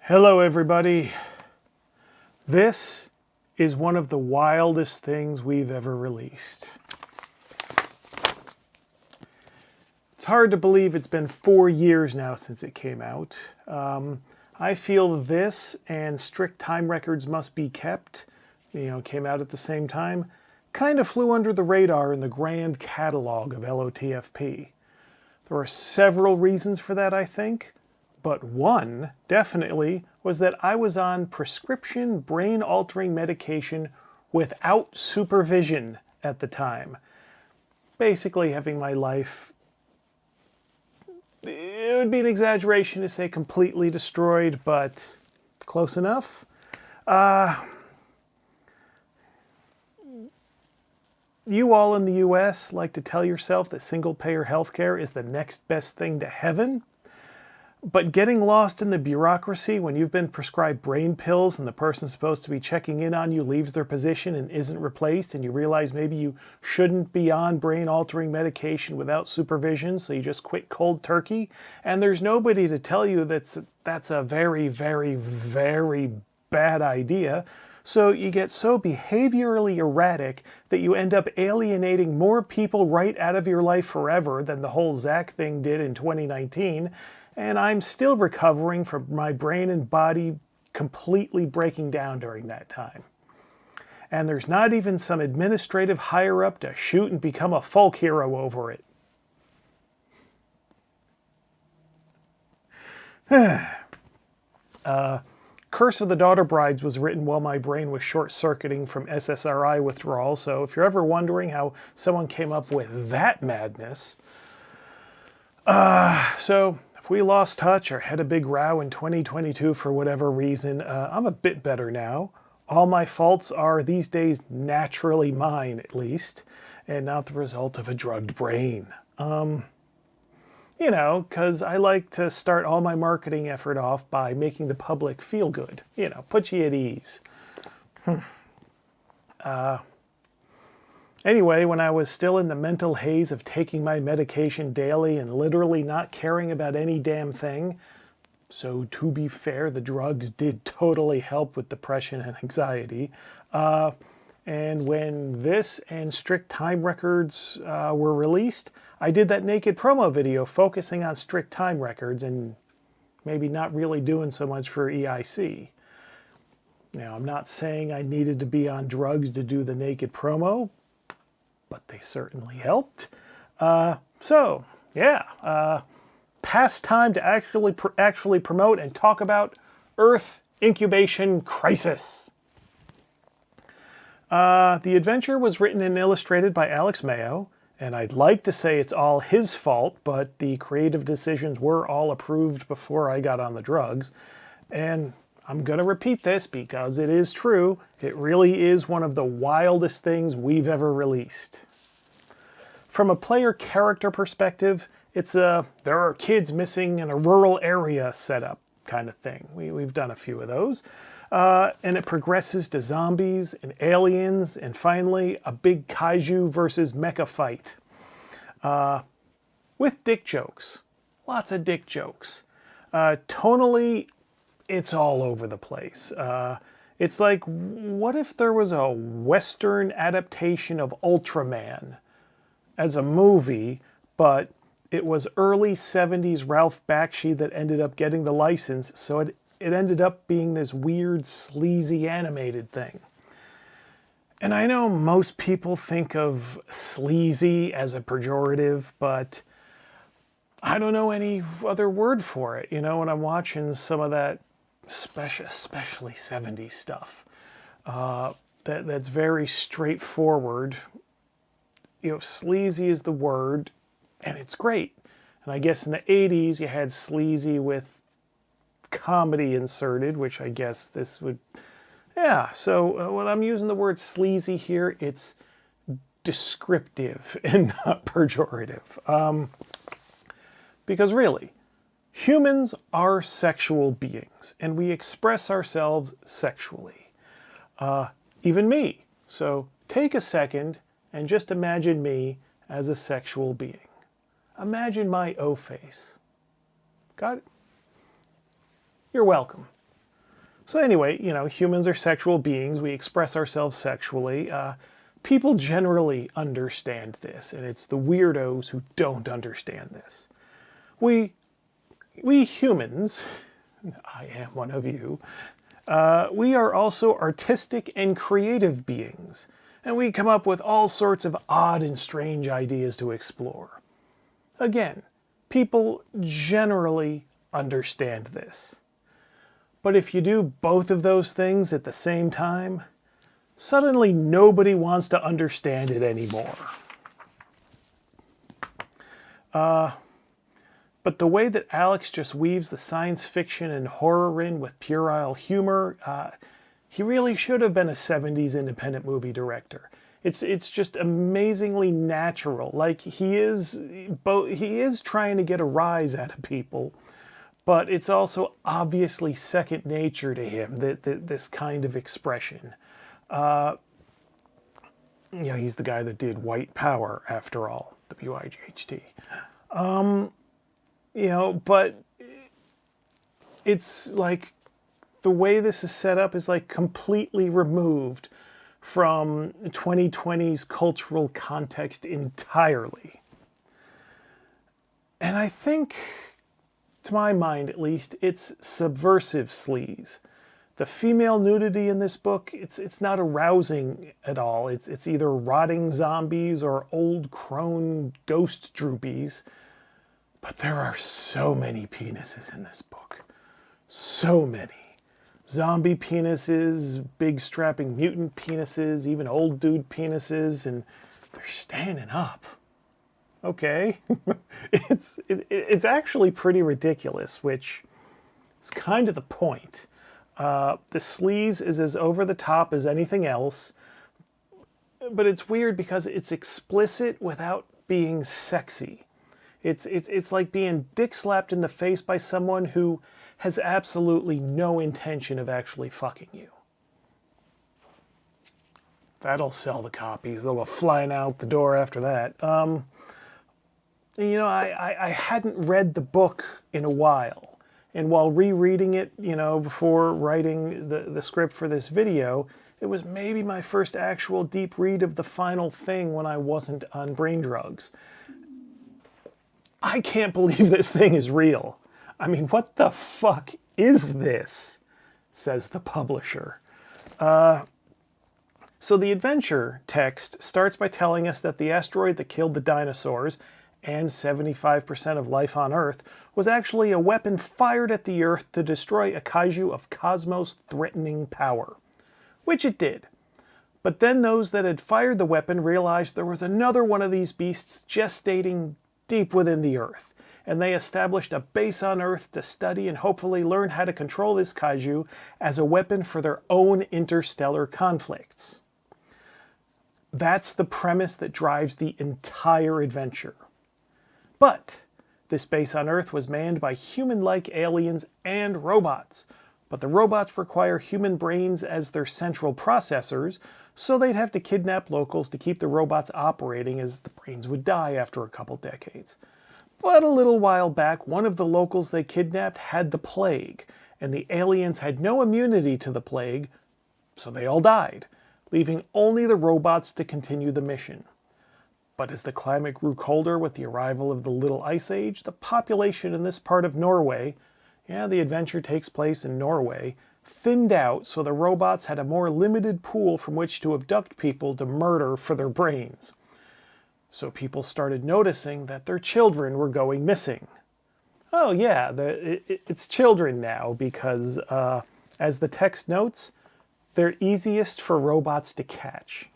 Hello everybody. This is one of the wildest things we've ever released. It's hard to believe it's been 4 years now since it came out. I feel this and Strict Time Records Must Be Kept, came out at the same time, kind of flew under the radar in the grand catalog of LOTFP. There are several reasons for that, I think. But one, definitely, was that I was on prescription brain-altering medication without supervision at the time. Basically having my life, it would be an exaggeration to say completely destroyed, but close enough. You all in the US like to tell yourself that single-payer healthcare is the next best thing to heaven. But getting lost in the bureaucracy when you've been prescribed brain pills and the person supposed to be checking in on you leaves their position and isn't replaced, and you realize maybe you shouldn't be on brain-altering medication without supervision, so you just quit cold turkey, and there's nobody to tell you that's a very, very, very bad idea. So you get so behaviorally erratic that you end up alienating more people right out of your life forever than the whole Zach thing did in 2019. And I'm still recovering from my brain and body completely breaking down during that time. And there's not even some administrative higher-up to shoot and become a folk hero over it. Curse of the Daughter Brides was written while my brain was short-circuiting from SSRI withdrawal, so if you're ever wondering how someone came up with that madness... If we lost touch or had a big row in 2022 for whatever reason, I'm a bit better now. All my faults are these days naturally mine, at least, and not the result of a drugged brain. Because I like to start all my marketing effort off by making the public feel good. Put you at ease. Anyway, when I was still in the mental haze of taking my medication daily and literally not caring about any damn thing, so to be fair, the drugs did totally help with depression and anxiety, and when this and Strict Time Records were released, I did that naked promo video focusing on Strict Time Records and maybe not really doing so much for EIC. Now, I'm not saying I needed to be on drugs to do the naked promo, but they certainly helped. Past time to actually promote and talk about Earth Incubation Crisis. The adventure was written and illustrated by Alex Mayo, and I'd like to say it's all his fault, but the creative decisions were all approved before I got on the drugs. And I'm going to repeat this because it is true. It really is one of the wildest things we've ever released. From a player character perspective, it's there are kids missing in a rural area setup kind of thing. We've done a few of those. And it progresses to zombies and aliens and finally a big kaiju versus mecha fight. With dick jokes. Lots of dick jokes. Tonally, it's all over the place. It's like, what if there was a Western adaptation of Ultraman as a movie, but it was early 70s Ralph Bakshi that ended up getting the license, so it ended up being this weird, sleazy animated thing. And I know most people think of sleazy as a pejorative, but I don't know any other word for it. When I'm watching some of that especially 70s stuff, that's very straightforward. Sleazy is the word, and it's great. And I guess in the 80s you had sleazy with comedy inserted, which I guess this would... Yeah, so when I'm using the word sleazy here, it's descriptive and not pejorative. Because really, humans are sexual beings, and we express ourselves sexually. Even me. So take a second and just imagine me as a sexual being. Imagine my O face. Got it? You're welcome. So anyway, humans are sexual beings. We express ourselves sexually. People generally understand this, and it's the weirdos who don't understand this. We humans, I am one of you, we are also artistic and creative beings, and we come up with all sorts of odd and strange ideas to explore. Again, people generally understand this. But if you do both of those things at the same time, suddenly nobody wants to understand it anymore. But the way that Alex just weaves the science fiction and horror in with puerile humor, he really should have been a 70s independent movie director. It's just amazingly natural. Like he is trying to get a rise out of people, but it's also obviously second nature to him, this kind of expression. He's the guy that did White Power, after all, WIGHT. But it's like the way this is set up is like completely removed from 2020's cultural context entirely. And I think, to my mind at least, it's subversive sleaze. The female nudity in this book, it's not arousing at all. It's either rotting zombies or old crone ghost droopies. But there are so many penises in this book. So many. Zombie penises, big strapping mutant penises, even old dude penises, and they're standing up. Okay. It's actually pretty ridiculous, which is kind of the point. The sleaze is as over the top as anything else, but it's weird because it's explicit without being sexy. It's like being dick slapped in the face by someone who has absolutely no intention of actually fucking you. That'll sell the copies. They'll go flying out the door after that. I hadn't read the book in a while. And while rereading it, before writing the script for this video, it was maybe my first actual deep read of the final thing when I wasn't on brain drugs. I can't believe this thing is real. I mean, what the fuck is this? Says the publisher. So the adventure text starts by telling us that the asteroid that killed the dinosaurs and 75% of life on Earth was actually a weapon fired at the Earth to destroy a kaiju of cosmos-threatening power. Which it did. But then those that had fired the weapon realized there was another one of these beasts gestating deep within the Earth, and they established a base on Earth to study and hopefully learn how to control this kaiju as a weapon for their own interstellar conflicts. That's the premise that drives the entire adventure. But this base on Earth was manned by human-like aliens and robots, but the robots require human brains as their central processors, so they'd have to kidnap locals to keep the robots operating, as the brains would die after a couple decades. But a little while back, one of the locals they kidnapped had the plague, and the aliens had no immunity to the plague, so they all died, leaving only the robots to continue the mission. But as the climate grew colder with the arrival of the Little Ice Age, the population in this part of Norway, the adventure takes place in Norway, thinned out, so the robots had a more limited pool from which to abduct people to murder for their brains. So people started noticing that their children were going missing. Oh yeah, it's children now because, as the text notes, they're easiest for robots to catch.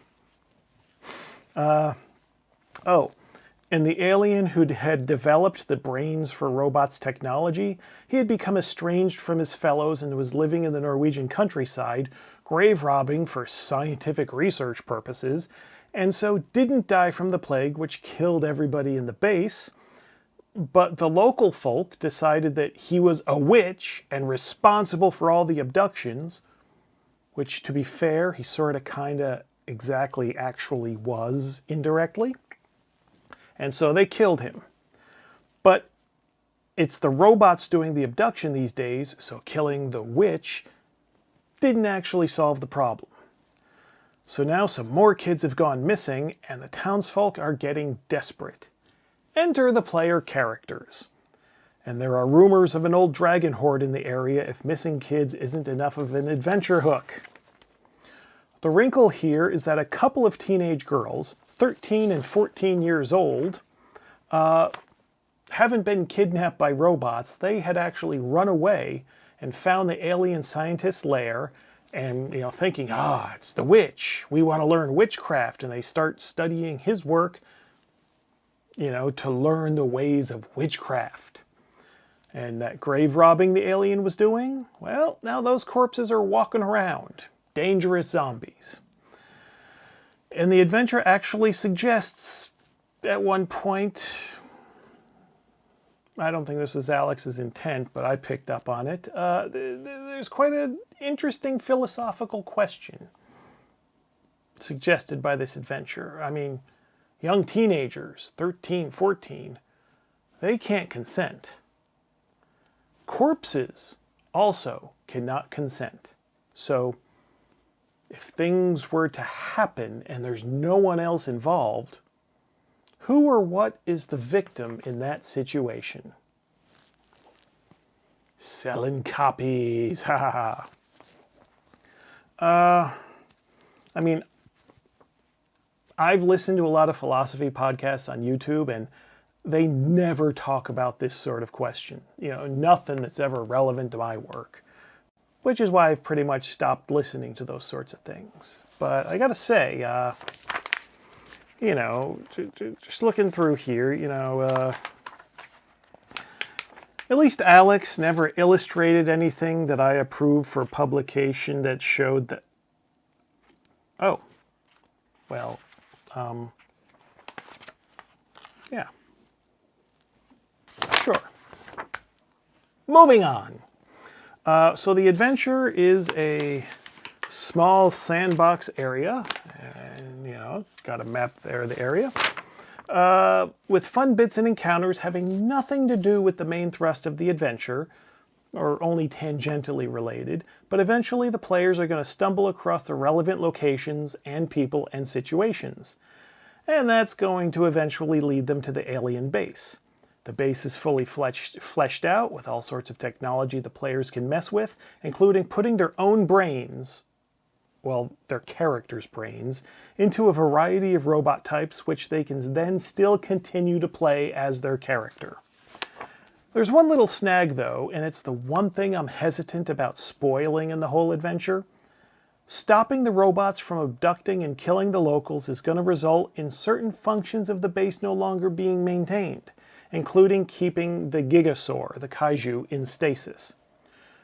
And the alien who had developed the brains for robots technology, he had become estranged from his fellows and was living in the Norwegian countryside, grave robbing for scientific research purposes, and so didn't die from the plague which killed everybody in the base. But the local folk decided that he was a witch and responsible for all the abductions, which, to be fair, he sort of kind of exactly actually was indirectly. And so they killed him. But it's the robots doing the abduction these days, so killing the witch didn't actually solve the problem. So now some more kids have gone missing, and the townsfolk are getting desperate. Enter the player characters. And there are rumors of an old dragon horde in the area if missing kids isn't enough of an adventure hook. The wrinkle here is that a couple of teenage girls, 13 and 14 years old, haven't been kidnapped by robots. They had actually run away and found the alien scientist's lair and, thinking, it's the witch. We want to learn witchcraft. And they start studying his work, to learn the ways of witchcraft. And that grave robbing the alien was doing, well, now those corpses are walking around. Dangerous zombies. And the adventure actually suggests at one point, I don't think this was Alex's intent, but I picked up on it. There's quite an interesting philosophical question suggested by this adventure. I mean, young teenagers, 13, 14, they can't consent. Corpses also cannot consent. So if things were to happen and there's no one else involved, who or what is the victim in that situation? Selling copies, ha ha. I mean, I've listened to a lot of philosophy podcasts on YouTube, and they never talk about this sort of question. Nothing that's ever relevant to my work, which is why I've pretty much stopped listening to those sorts of things. But I gotta say, just looking through here, at least Alex never illustrated anything that I approve for publication that showed that, yeah. Sure. Moving on. So the adventure is a small sandbox area, and got a map there of the area, with fun bits and encounters having nothing to do with the main thrust of the adventure, or only tangentially related, but eventually the players are going to stumble across the relevant locations and people and situations. And that's going to eventually lead them to the alien base. The base is fully fleshed out with all sorts of technology the players can mess with, including putting their own brains, their characters' brains, into a variety of robot types which they can then still continue to play as their character. There's one little snag though, and it's the one thing I'm hesitant about spoiling in the whole adventure. Stopping the robots from abducting and killing the locals is going to result in certain functions of the base no longer being maintained, including keeping the Gigasaur, the kaiju, in stasis.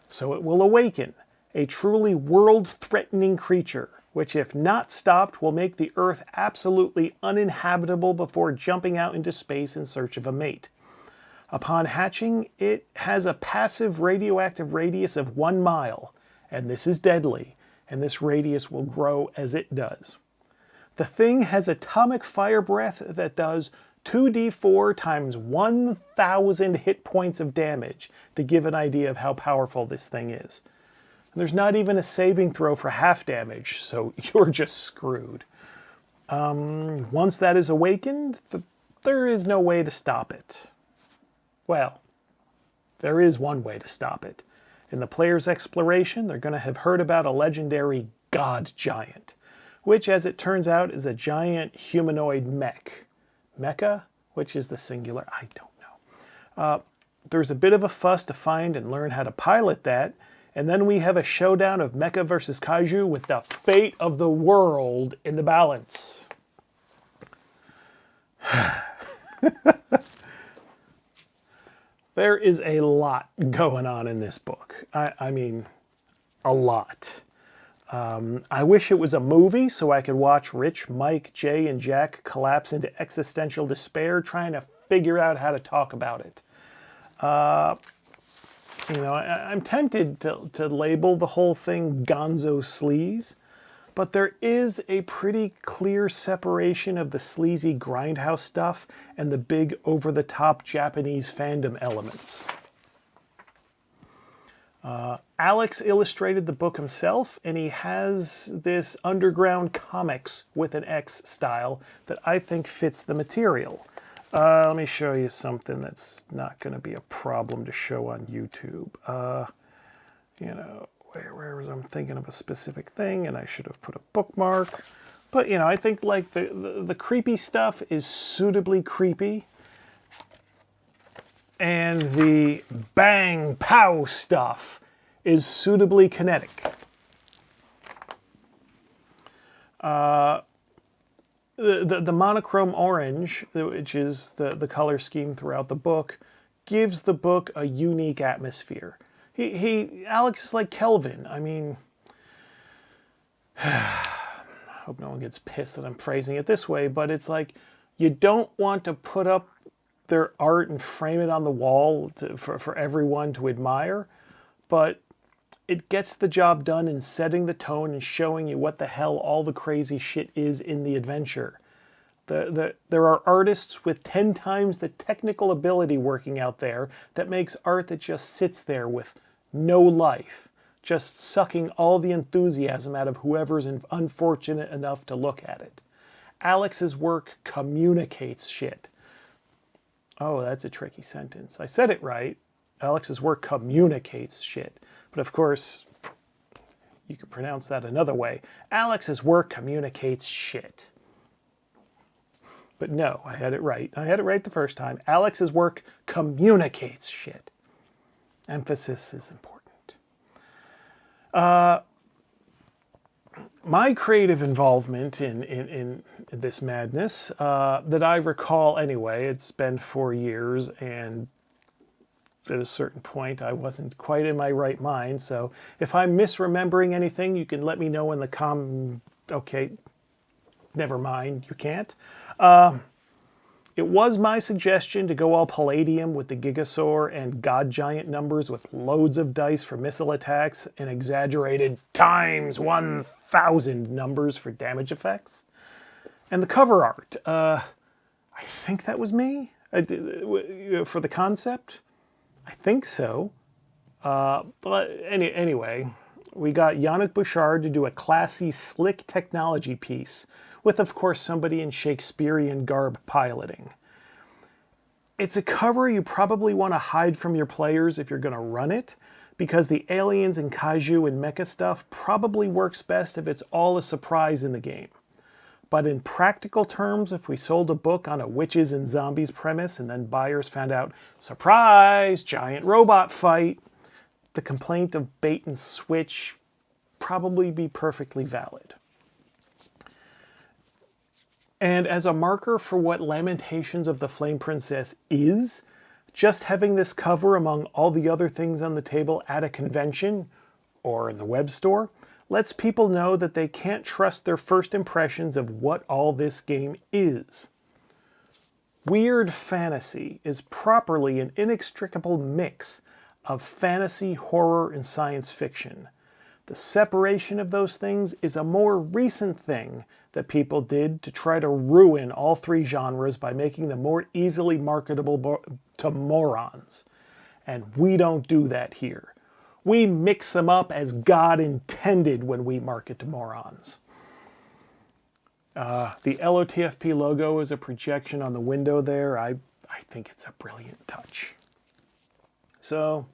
So it will awaken a truly world-threatening creature, which if not stopped will make the Earth absolutely uninhabitable before jumping out into space in search of a mate. Upon hatching, it has a passive radioactive radius of 1 mile, and this is deadly, and this radius will grow as it does. The thing has atomic fire breath that does 2d4 times 1,000 hit points of damage to give an idea of how powerful this thing is. And there's not even a saving throw for half damage, so you're just screwed. Once that is awakened, there is no way to stop it. Well, there is one way to stop it. In the player's exploration, they're going to have heard about a legendary god giant, which, as it turns out, is a giant humanoid mech. Mecha, which is the singular, I don't know. There's a bit of a fuss to find and learn how to pilot that, and then we have a showdown of mecha versus kaiju with the fate of the world in the balance. There is a lot going on in this book. I mean, a lot. I wish it was a movie so I could watch Rich, Mike, Jay, and Jack collapse into existential despair trying to figure out how to talk about it. I'm tempted to label the whole thing gonzo sleaze, but there is a pretty clear separation of the sleazy grindhouse stuff and the big over-the-top Japanese fandom elements. Alex illustrated the book himself, and he has this underground comics with an X style that I think fits the material. Let me show you something that's not going to be a problem to show on YouTube. You know, where was I'm thinking of a specific thing, and I should have put a bookmark. But, you know, I think like the creepy stuff is suitably creepy. And the bang pow stuff is suitably kinetic. The monochrome orange, which is the color scheme throughout the book, gives the book a unique atmosphere. Alex is like Kelvin. I mean, I hope no one gets pissed that I'm phrasing it this way, but it's like you don't want to put up their art and frame it on the wall for everyone to admire, but it gets the job done in setting the tone and showing you what the hell all the crazy shit is in the adventure. There are artists with 10 times the technical ability working out there that makes art that just sits there with no life, just sucking all the enthusiasm out of whoever's unfortunate enough to look at it. Alex's work communicates shit. Oh, that's a tricky sentence. I said it right. Alex's work communicates shit. But of course, you could pronounce that another way. Alex's work communicates shit. But no, I had it right. I had it right the first time. Alex's work communicates shit. Emphasis is important. My creative involvement in this madness, that I recall anyway, it's been 4 years, and at a certain point I wasn't quite in my right mind, so if I'm misremembering anything, you can let me know in the okay, never mind, you can't. It was my suggestion to go all Palladium with the Gigasaur and God Giant numbers with loads of dice for missile attacks and exaggerated times 1,000 numbers for damage effects. And the cover art, I think that was me for the concept. I think so. But anyway, we got Yannick Bouchard to do a classy, slick technology piece with, of course, somebody in Shakespearean garb piloting. It's a cover you probably want to hide from your players if you're going to run it, because the aliens and kaiju and mecha stuff probably works best if it's all a surprise in the game. But in practical terms, if we sold a book on a witches and zombies premise and then buyers found out, surprise, giant robot fight, the complaint of bait and switch probably be perfectly valid. And as a marker for what Lamentations of the Flame Princess is, just having this cover among all the other things on the table at a convention or in the web store lets people know that they can't trust their first impressions of what all this game is. Weird fantasy is properly an inextricable mix of fantasy, horror, and science fiction. The separation of those things is a more recent thing that people did to try to ruin all three genres by making them more easily marketable to morons. And we don't do that here. We mix them up as God intended when we market to morons. The LOTFP logo is a projection on the window there. I think it's a brilliant touch. So,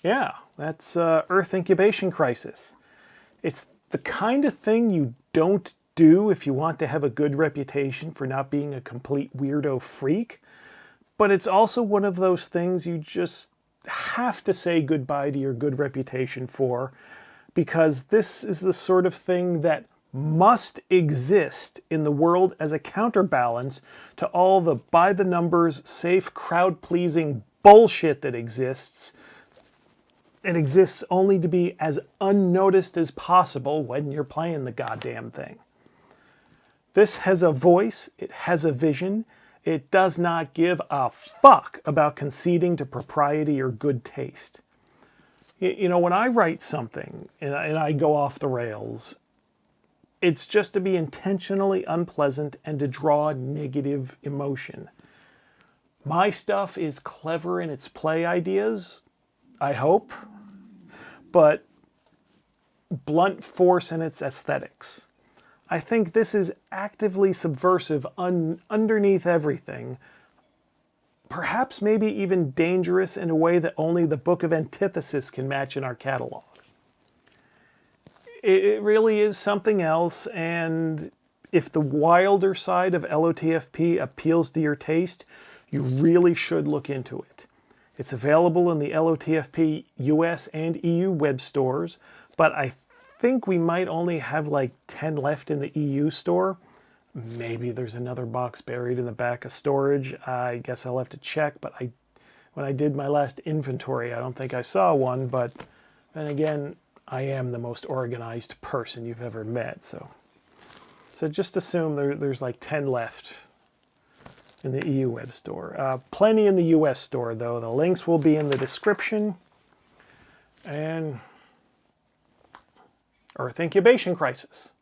yeah, that's Earth Incubation Crisis. It's the kind of thing you don't do if you want to have a good reputation for not being a complete weirdo freak, but it's also one of those things you just have to say goodbye to your good reputation for, because this is the sort of thing that must exist in the world as a counterbalance to all the by-the-numbers, safe, crowd-pleasing bullshit that exists. It exists only to be as unnoticed as possible when you're playing the goddamn thing. This has a voice, it has a vision, it does not give a fuck about conceding to propriety or good taste. You know, when I write something and I go off the rails, it's just to be intentionally unpleasant and to draw negative emotion. My stuff is clever in its play ideas, I hope. but blunt force in its aesthetics. I think this is actively subversive underneath everything, perhaps maybe even dangerous in a way that only the Book of Antithesis can match in our catalog. It really is something else, and if the wilder side of LOTFP appeals to your taste, you really should look into it. It's available in the LOTFP US and EU web stores, but I think we might only have like 10 left in the EU store. Maybe there's another box buried in the back of storage. I guess I'll have to check, but when I did my last inventory, I don't think I saw one, but then again, I am the most organized person you've ever met, so just assume there's like 10 left in the EU web store. Plenty in the US store, though. The links will be in the description. And Earth Incubation Crisis.